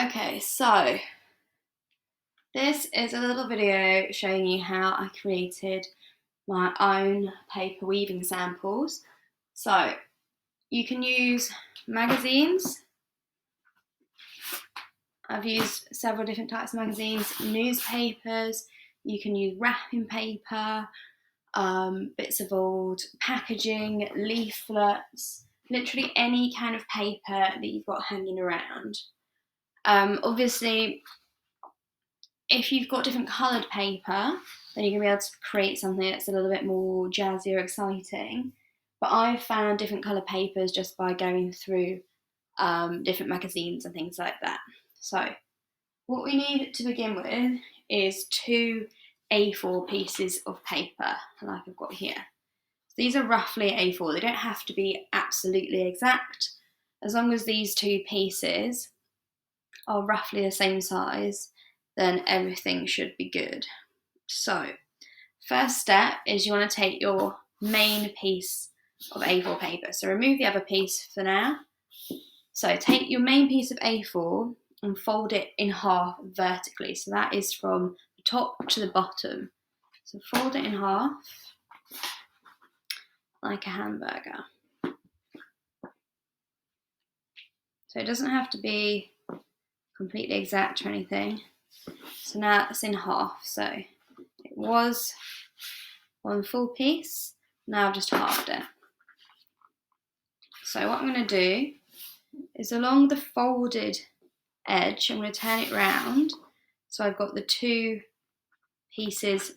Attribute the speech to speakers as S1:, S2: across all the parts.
S1: Okay, so this is a little video showing you how I created my own paper weaving samples. So you can use magazines. I've used several different types of magazines, newspapers, you can use wrapping paper, bits of old packaging, leaflets, literally any kind of paper that you've got hanging around. Obviously, if you've got different coloured paper, then you're going to be able to create something that's a little bit more jazzy or exciting. But I've found different coloured papers just by going through different magazines and things like that. So what we need to begin with is 2 A4 pieces of paper, like I've got here. So these are roughly A4. They don't have to be absolutely exact. As long as these 2 pieces are roughly the same size, then everything should be good. So, first step is you want to take your main piece of A4 paper. So remove the other piece for now. So take your main piece of A4 and fold it in half vertically. So that is from the top to the bottom. So fold it in half like a hamburger. So it doesn't have to be completely exact or anything. So now it's in half. So it was one full piece, now I've just halved it. So what I'm going to do is along the folded edge, I'm going to turn it round so I've got the 2 pieces,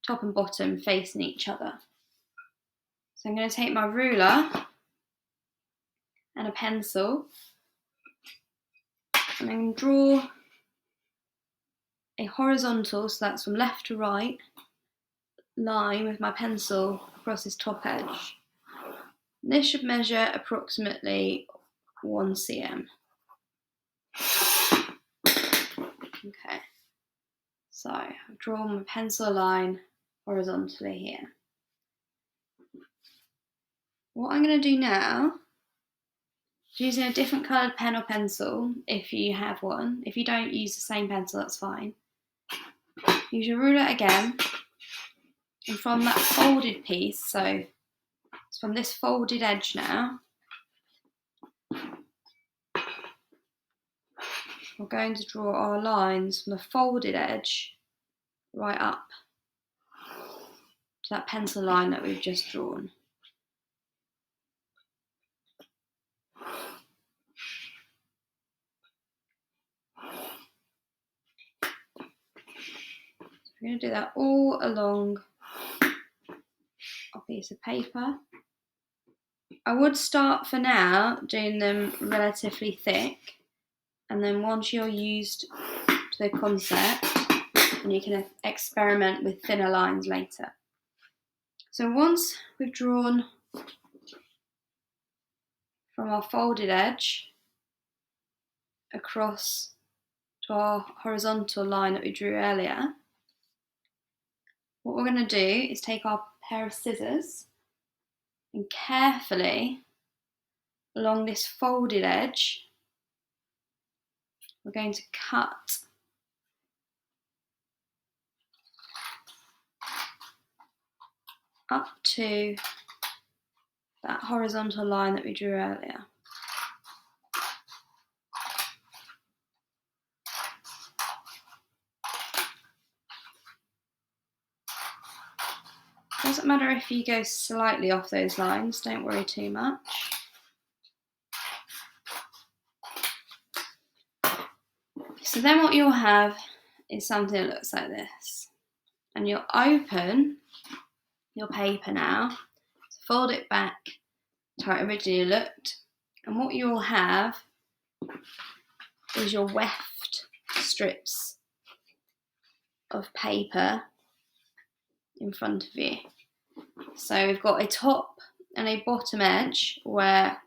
S1: top and bottom, facing each other. So I'm going to take my ruler and a pencil and I'm going to draw a horizontal, so that's from left to right, line with my pencil across this top edge. And this should measure approximately 1 cm. Okay, so I've drawn my pencil line horizontally here. What I'm going to do now is using a different coloured pen or pencil, if you have one. If you don't use the same pencil, that's fine. Use your ruler again, and from that folded piece, so it's from this folded edge now, we're going to draw our lines from the folded edge right up to that pencil line that we've just drawn. We're going to do that all along a piece of paper. I would start for now doing them relatively thick, and then once you're used to the concept, then you can experiment with thinner lines later. So once we've drawn from our folded edge across to our horizontal line that we drew earlier, what we're going to do is take our pair of scissors and carefully along this folded edge, we're going to cut up to that horizontal line that we drew earlier. Doesn't matter if you go slightly off those lines, don't worry too much. So then what you'll have is something that looks like this. And you'll open your paper now, so fold it back to how it originally looked. And what you'll have is your weft strips of paper in front of you. So we've got a top and a bottom edge where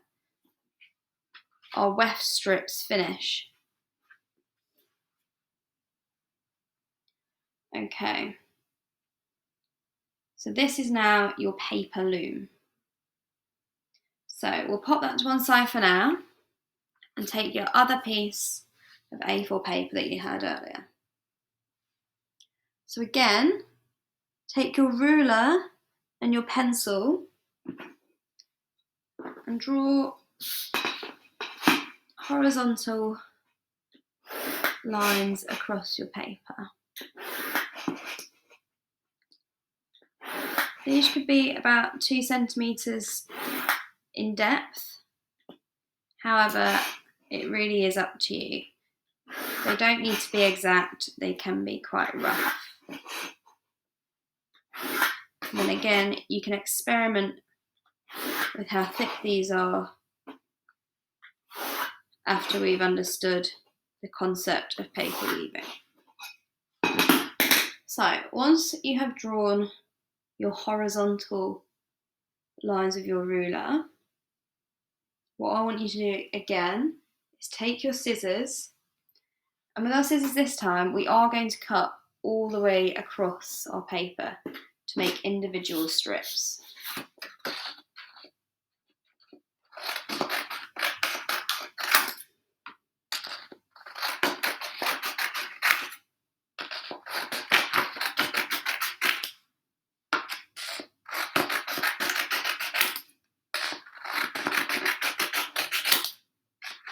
S1: our weft strips finish. Okay, so this is now your paper loom. So we'll pop that to one side for now and take your other piece of A4 paper that you had earlier. So again, take your ruler and your pencil and draw horizontal lines across your paper. These could be about 2 centimetres in depth. However, it really is up to you. They don't need to be exact, they can be quite rough. And then again, you can experiment with how thick these are after we've understood the concept of paper weaving. So once you have drawn your horizontal lines of your ruler, what I want you to do again is take your scissors, and with our scissors this time, we are going to cut all the way across our paper to make individual strips.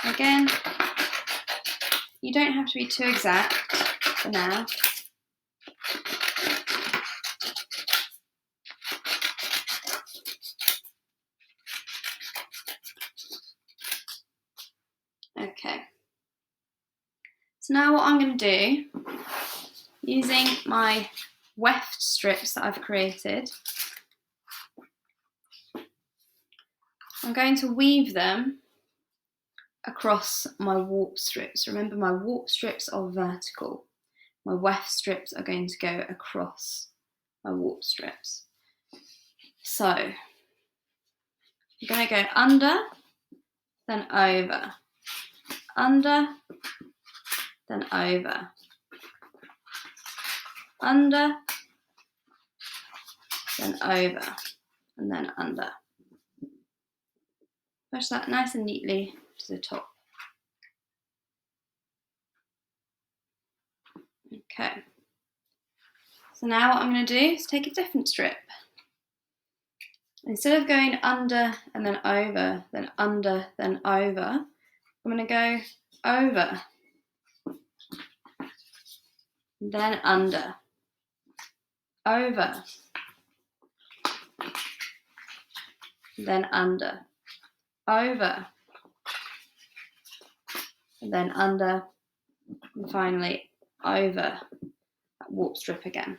S1: Again, you don't have to be too exact for now. Okay. So now what I'm going to do, using my weft strips that I've created, I'm going to weave them across my warp strips. Remember, my warp strips are vertical. My weft strips are going to go across my warp strips. So I'm going to go under, then over, under, then over, under, then over, and then under. Push that nice and neatly to the top. Okay. So now what I'm going to do is take a different strip. Instead of going under and then over, then under, then over, I'm going to go over, then under, over, then under, over, then under, and finally over that warp strip again.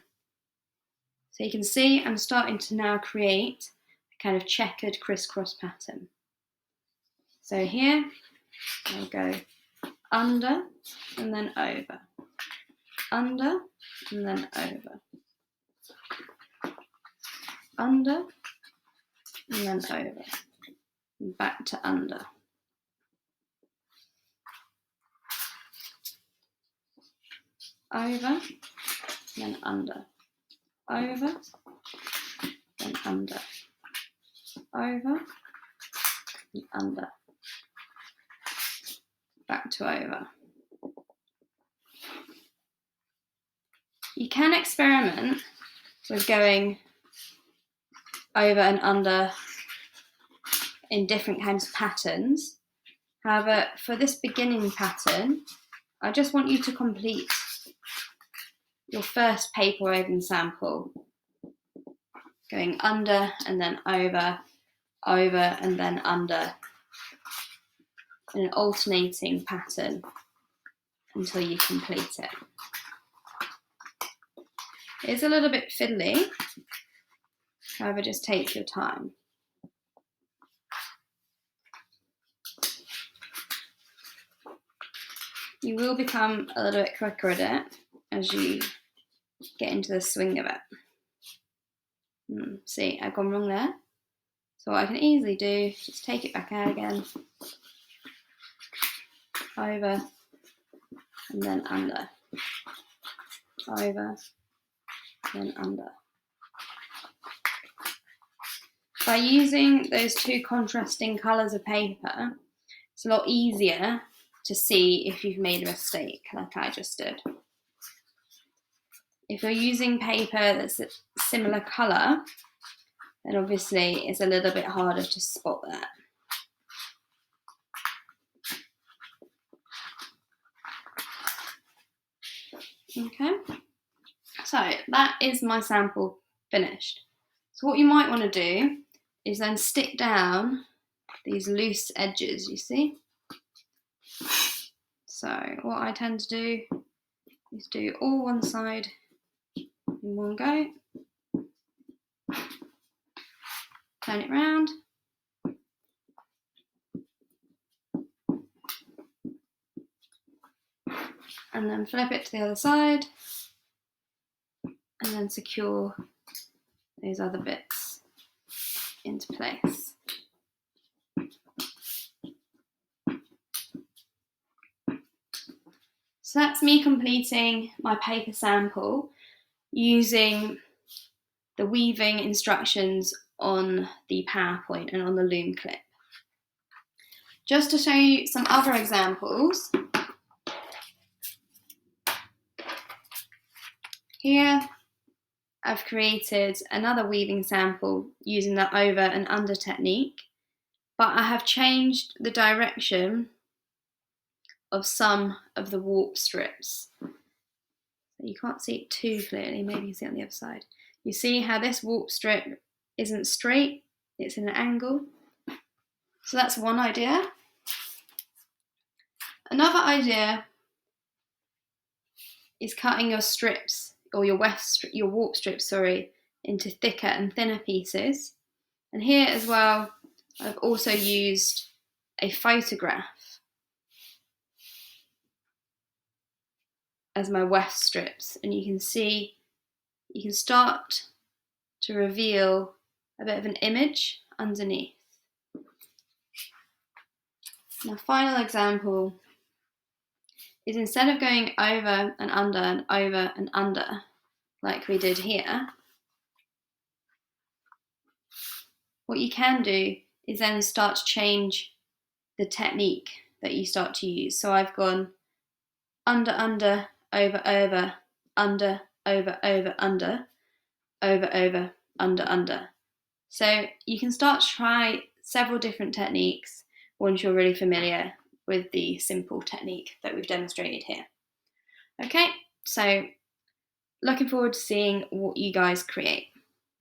S1: So you can see I'm starting to now create a kind of checkered crisscross pattern. So here I'll go under and then over, under and then over, under and then over, and back to under. Over, then under, over, then under, over, and under, back to over. You can experiment with going over and under in different kinds of patterns. However, for this beginning pattern, I just want you to complete your first paper woven sample, going under and then over, over and then under, in an alternating pattern until you complete it. It's a little bit fiddly, however, just take your time. You will become a little bit quicker at it as you get into the swing of it. See, I've gone wrong there. So what I can easily do, just take it back out again, over, and then under, over, then under. By using those two contrasting colours of paper, it's a lot easier to see if you've made a mistake like I just did. If you're using paper that's a similar colour, then obviously it's a little bit harder to spot that. Okay, so that is my sample finished. So what you might want to do is then stick down these loose edges, you see? So what I tend to do is do all one side in one go, turn it round, and then flip it to the other side, and then secure those other bits into place. So that's me completing my paper sample using the weaving instructions on the PowerPoint and on the loom clip. Just to show you some other examples, here I've created another weaving sample using the over and under technique, but I have changed the direction of some of the warp strips. You can't see it too clearly, maybe you can see it on the other side. You see how this warp strip isn't straight, it's in an angle. So that's one idea. Another idea is cutting your strips, or your warp strips, into thicker and thinner pieces. And here as well, I've also used a photograph as my weft strips, and you can see, you can start to reveal a bit of an image underneath. Now, final example is, instead of going over and under like we did here, what you can do is then start to change the technique that you start to use. So I've gone under, over, under, over, under, under. So you can start to try several different techniques once you're really familiar with the simple technique that we've demonstrated here. Okay, so looking forward to seeing what you guys create.